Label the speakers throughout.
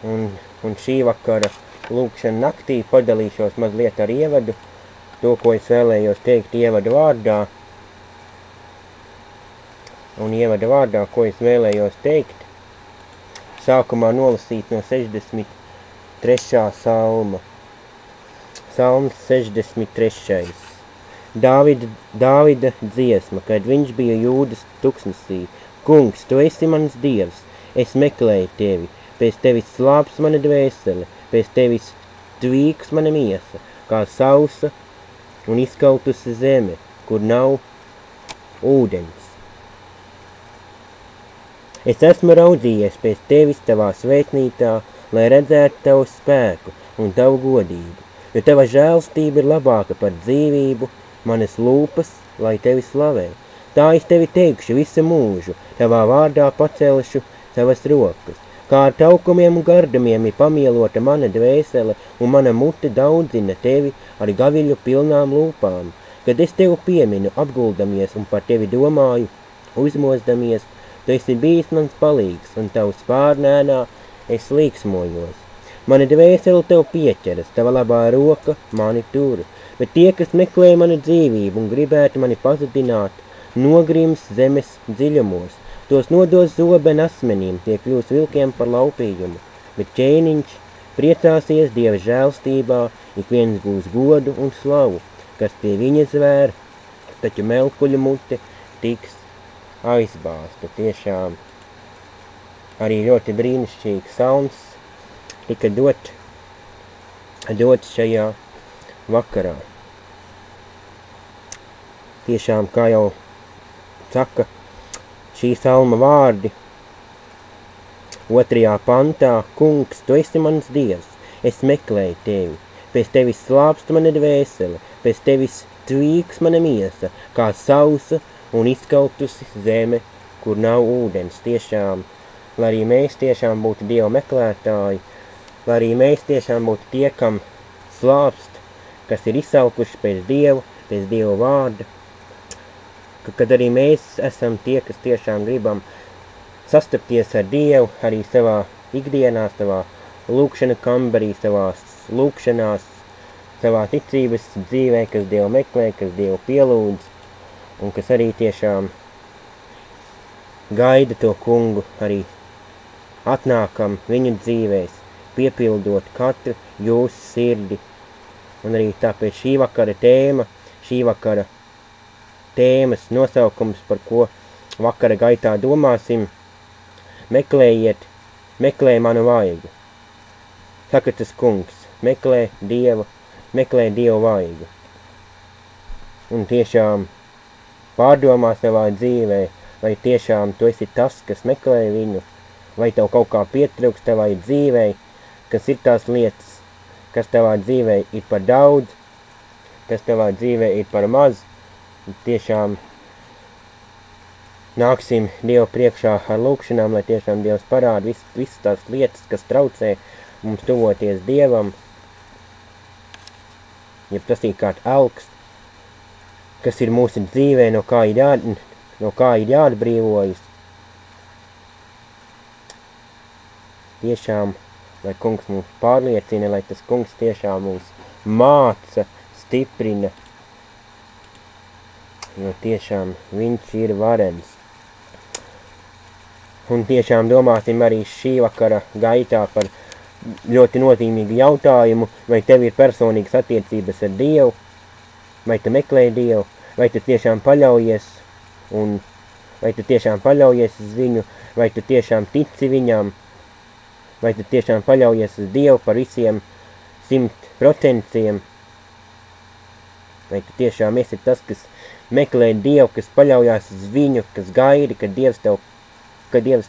Speaker 1: un šī vakara lūkšana naktī padalīšos mazliet ar ievadu, to, ko es vēlējos teikt ievadu vārdā. Un ievada vārdā, ko es vēlējos teikt, sākumā nolasīt no 63. salma. Salms 63. Dāvida dziesma, kad viņš bija Jūdas tuksnesī. Kungs, tu esi mans dievs, es meklēju tevi, pēc tevis slāps mana dvēsele, pēc tevis tvīks mana miesa, kā sausa un izkautusi zeme, kur nav ūdens. Es esmu raudzījies pēc tevis tavā svētnītā, lai redzētu tavu spēku un tavu godību, jo tava žēlstība ir labāka par dzīvību, manas lūpas, lai tevi slavē. Tā es tevi teikšu visu mūžu, tavā vārdā pacelšu savas rokas. Kā ar taukumiem un gardumiem ir pamielota mana dvēsele, un mana mute daudzina tevi ar gaviļu pilnām lūpām. Kad es tevi pieminu, apguldamies un par tevi domāju, uzmozdamies, tu esi bijis mans palīgs, un tavu spārnēnā es līksmojos. Mana dvēsele tev pieķeras, tava labā roka mani tur, bet tie, kas meklē manu dzīvību un gribētu mani pazudināt, nogrims zemes dziļumos, tos nodos zoben asmenīm, tie kļūs vilkiem par laupījumu, bet ķēniņš priecāsies Dieva žēlstībā, ik viens gūs godu un slavu, kas pie viņa zvēr, taču melkuļu mute tiks aizbāzta. Tiešām arī ļoti brīnišķīgs salms tika dots šajā vakarā. Tiešām, kā jau saka šī salma vārdi, 2. pantā, Kungs, tu esi mans dievs, es meklēju tevi, pēc tevis slāpst mana dvēsele, pēc tevis tvīks mana miesa, kā sausa un izkautusi zeme, kur nav ūdens. Tiešām, lai arī mēs tiešām būtu Dieva meklētāji, lai arī mēs tiešām būtu tie, kam slāpst, kas ir izsalkuši pēc Dieva vārda, kad arī mēs esam tie, kas tiešām gribam sastapties ar Dievu, arī savā ikdienā, savā lūkšana kambarī, savās lūkšanās, savā ticības dzīvē, kas Dievu meklē, kas Dievu pielūdz, un kas arī tiešām gaida to kungu, arī atnākam viņu dzīvēs, piepildot katru jūsu sirdi. Un arī tāpēc šī vakara tēmas nosaukums, par ko vakara gaitā domāsim, meklē manu vaigu. Saka tas kungs, meklē Dievu vaigu. Un tiešām pārdomā savā dzīvē, vai tiešām tu esi tas, kas meklē viņu, vai tev kaut kā pietrūkst tavai dzīvē, kas ir tās lietas, kas tavā dzīvē ir par daudz, kas tavā dzīvē ir par maz. Tiešām nāksim Dievu priekšā ar lūkšanām, lai tiešām Dievs parāda visas tās lietas, kas traucē mums tuvoties Dievam, ja tas ir kāds elks, kas ir mūsu dzīvē, no kā ir jāatbrīvojas. Tiešām, lai kungs mūs pārliecina, lai tas kungs tiešām mūs māca, stiprina, jo tiešām viņš ir varens. Un tiešām domāsim arī šī vakara gaitā par ļoti nozīmīgu jautājumu, vai tev ir personīgas attiecības ar Dievu, vai tu meklē Dievu, vai tu tiešām paļaujies uz viņu, vai tu tiešām tici viņam, vai tu tiešām paļaujies uz Dievu par visiem 100%, vai tu tiešām esi tas, kas meklē Dievu, kas paļaujās uz viņu, kas gaida, ka Dievs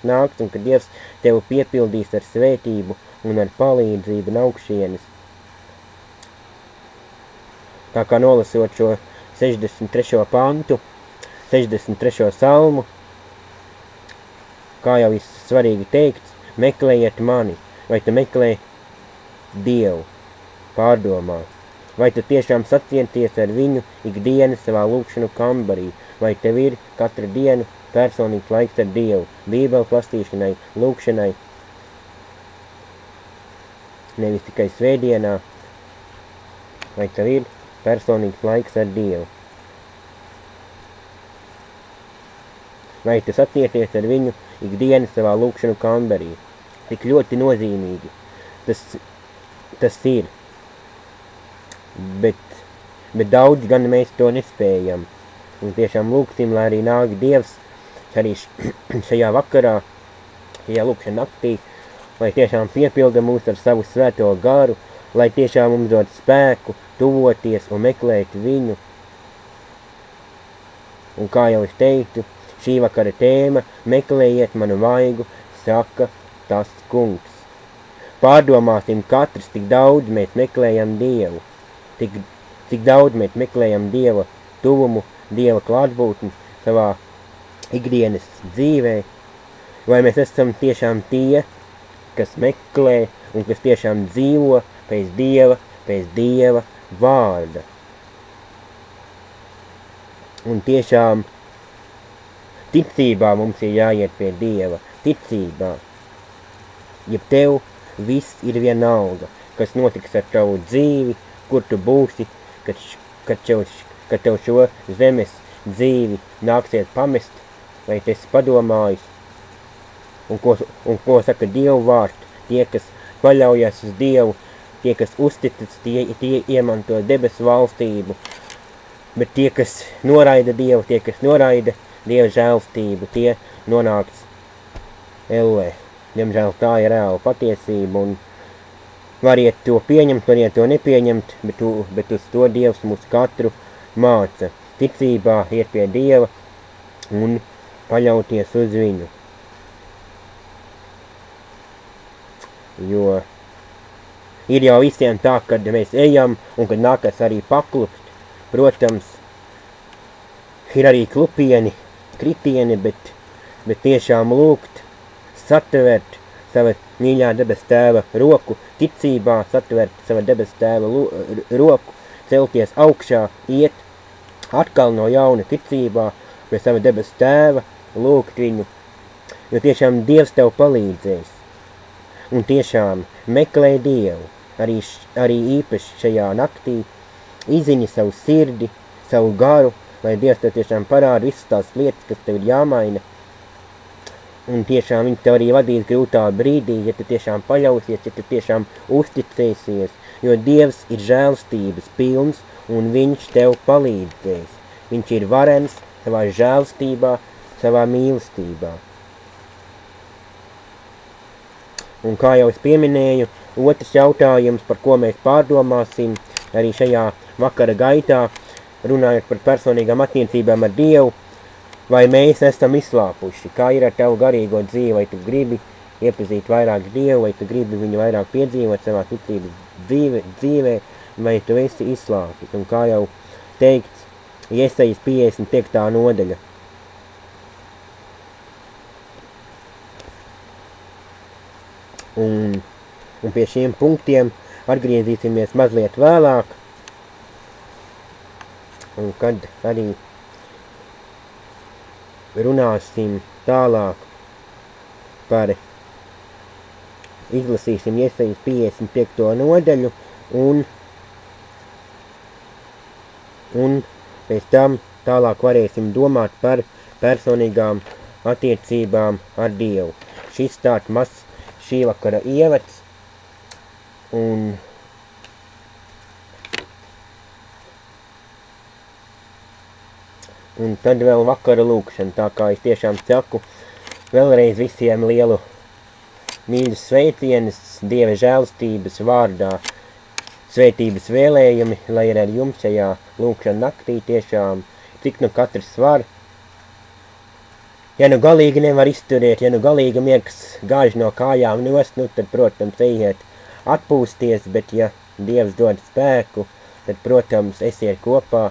Speaker 1: nāks un ka Dievs tevi piepildīs ar svētību un ar palīdzību no augšienes. Tā kā nolasot šo 63. pantu, 63. salmu, kā jau ir svarīgi teikts, meklējiet mani, vai tu meklē Dievu, pārdomā, vai tu tiešām sacieties ar viņu ikdienas savā lūkšanu kambarī, vai tev ir katru dienu personīgs laiks ar Dievu, bībeles lasīšanai, lūkšanai. nevis tikai svētdienā, vai tev ir personīgs laiks ar Dievu. Vai tu satieties ar viņu ikdienas savā lūkšanu kambarī. Tik ļoti nozīmīgi tas ir. Bet daudz gan mēs to nespējam. Un tiešām lūksim, lai arī nāk Dievs arī šajā vakarā, šajā lūkšana naktī, lai tiešām piepilda mūs ar savu svēto garu, lai tiešām mums dod spēku tuvoties un meklēt viņu. Un kā jau es teicu, šī vakara tēma meklējiet manu vaigu, saka tas kungs. Pārdomāsim katrs, cik daudz mēs meklējam Dievu, cik daudz mēs meklējam Dieva tuvumu, Dieva klātbūtni savā ikdienas dzīvē, vai mēs esam tiešām tie, kas meklē un kas tiešām dzīvo pēc Dieva vārda. Un tiešām ticībā mums ir jāiet pie Dieva, ticībā. Ja tev viss ir vienalga, kas notiks ar tavu dzīvi, kur tu būsi, kad tev šo zemes dzīvi nāksies pamest, vai tu esi padomājis, un ko saka Dievu vārds, tie, kas paļaujas uz Dievu, tie, kas uzticas, tie iemanto debesu valstību, bet tie, kas noraida Dievu, tie, kas noraida Dieva žēlstību, tie nonāks ellē. Diemžēl tā ir reāla patiesība, un variet to pieņemt, variet to nepieņemt, bet uz to Dievs mūs katru māca. Ticībā iet pie Dieva un paļauties uz viņu. Jo ir jau visiem tā, kad mēs ejam un kad nākas arī paklupt. Protams, ir arī klupieni, kritieni, bet tiešām lūgt, satvert sava mīļā debes tēva roku, ticībā satvert sava debes tēva roku, celties augšā, iet atkal no jauna ticībā pie sava debes tēva, lūgt viņu, jo tiešām Dievs tev palīdzēs. Un tiešām meklē Dievu, arī īpaši šajā naktī, izziņi savu sirdi, savu garu, lai Dievs tev tiešām parāda visas tās lietas, kas tev ir jāmaina. Un tiešām viņš tev arī vadīs grūtā brīdī, ja tu tiešām paļausies, ja tu tiešām uzticēsies, jo Dievs ir žēlstības pilns un viņš tev palīdzēs. Viņš ir varens savā žēlstībā, savā mīlestībā. Un kā jau es pieminēju, otrs jautājums, par ko mēs pārdomāsim arī šajā vakara gaitā, runājot par personīgām attiecībām ar Dievu, vai mēs esam izslāpuši, kā ir ar tavu garīgo dzīvi, vai tu gribi iepazīt vairāk Dievu, vai tu gribi viņu vairāk piedzīvot savā ticības dzīvē, vai tu esi izslāpis. Un kā jau teikts, Jesajas 55. nodaļa. Un pie šiem punktiem atgriezīsimies mazliet vēlāk, un kad arī runāsim tālāk par, izlasīsim Jesajas 55. nodaļu, un pēc tam tālāk varēsim domāt par personīgām attiecībām ar Dievu. Šis tāds mazs šī vakara ievads, un tad vēl vakara lūkšana, tā kā es tiešām saku vēlreiz visiem lielu mīļus sveicienus Dieva žēlstības vārdā, svētības vēlējumi, lai ir ar jums šajā lūkšana naktī tiešām, cik nu katrs var. Ja nu galīgi nevar izturēt, ja nu galīgi miegs gāž no kājām nost, nu tad, protams, ejiet atpūsties, bet ja Dievs dod spēku, tad, protams, esiet kopā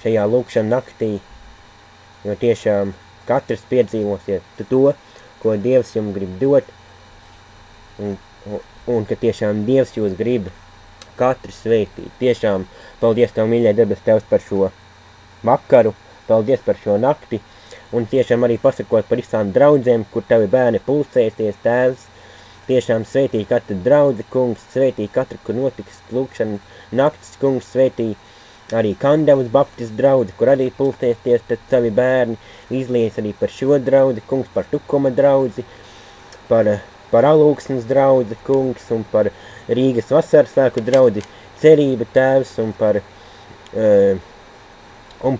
Speaker 1: šajā lūkšana naktī, jo tiešām katrs piedzīvosiet to, ko Dievs jums grib dot, un ka tiešām Dievs jūs grib katru svētīt. Tiešām paldies tev, mīļie debes Tevs, par šo vakaru, paldies par šo nakti, un tiešām arī pasakot par visām draudzēm, kur tavi bērni pulsēsies, Tēvs, tiešām svētī katru draudzi, kungs, svētī katru, kur notiks lūkšana naktis, kungs, svētī arī Kandavas baptistu draudzi, kur arī pulcēties tad savi bērni, izlies arī par šo draudzi, kungs, par Tukuma draudzi, par Alūksnes draudzi, kungs, un par Rīgas vasarsvēku draudzi, cerība tēvs, un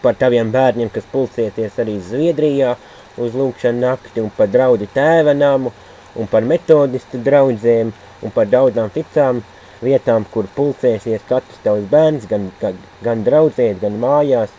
Speaker 1: par taviem bērniem, kas pulcēties arī Zviedrijā uz lūkšanu nakti, un par draudzi tēva namu, un par metodistu draudzēm, un par daudzām ticām vietām, kur pulcēsies katrs tavs bērns, gan draudzēs, gan mājās,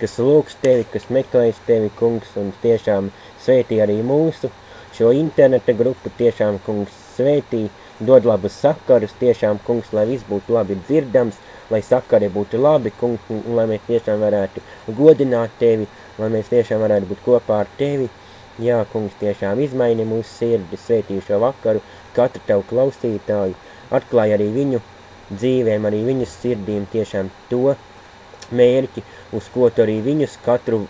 Speaker 1: kas lūgs tevi, kas meklēs tevi, kungs, un tiešām svētī arī mūsu šo interneta grupu, tiešām, kungs, svētī, dod labus sakarus, tiešām, kungs, lai viss būtu labi dzirdams, lai sakari būtu labi, kungs, un lai mēs tiešām varētu godināt tevi, lai mēs tiešām varētu būt kopā ar tevi. Jā, kungs, tiešām izmaini mūsu sirdi, svētī šo vakaru, katru tavu klausītāju, atklāj arī viņu dzīvēm, arī viņu sirdīm tiešām to mērķi, uz ko tu arī viņus katru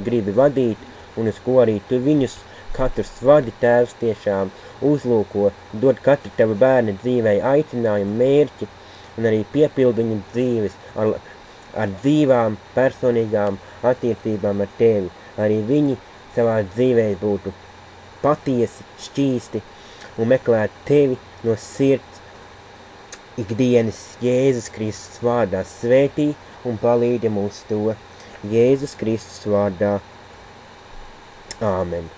Speaker 1: gribi vadīt, un uz ko arī tu viņus katrus vadi, tēvs, tiešām uzlūko, dod katru tavu bērnu dzīvei aicinājumu, mērķi, un arī piepildu viņu dzīves ar dzīvām, personīgām attiecībām ar tevi. Arī viņi savā dzīvē būtu patiesi, šķīsti un meklētu tevi no sirds ikdienas Jēzus Kristus vārdā. Svētī un palīdzi mūs to Jēzus Kristus vārdā. Āmen.